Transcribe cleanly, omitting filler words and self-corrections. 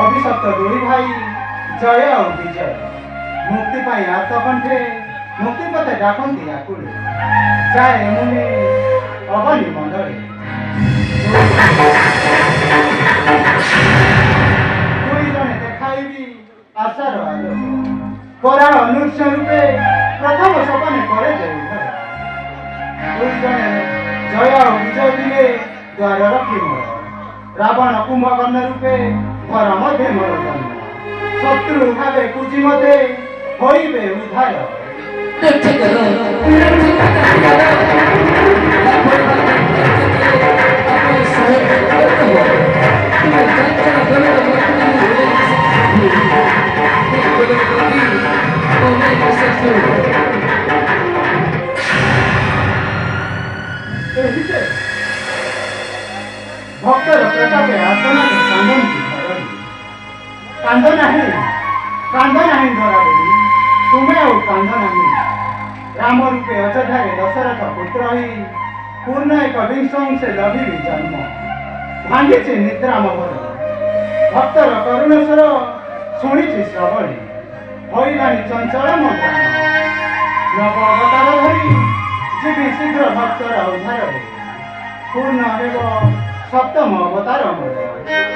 अभिशप्त दुई भाई जय और विजय मुक्ति पाई आत्मकंठे मुक्ति पते डाकती आकुले जाए मुनि अबनी मंडले दुई जने देखाइबी आशार आलोक परा अनुष्य रूपे प्रथम सपने करे जय दुई जने जय और विजय दिले द्वार रखी मोर रावण कुंभकर्ण रूपे घर मध्य मोर जन्म शत्रु भावे पूजी मते होइबे उद्धार भक्तर प्रतापे आसना कांद नहीं धरा देवी तुम्हें और कांद नहीं राम रूपे अयोध्या दशरथ पुत्र ही पूर्ण एक विंशं से लभी जन्म भांगी निद्रा मोहर भक्तर करुण स्वर शुणी श्रवणे होइलानी चंचल मन नव अवतार धरी जीवी शीघ्र भक्तर उद्धार पूर्ण हेब सप्तम अवतार मोर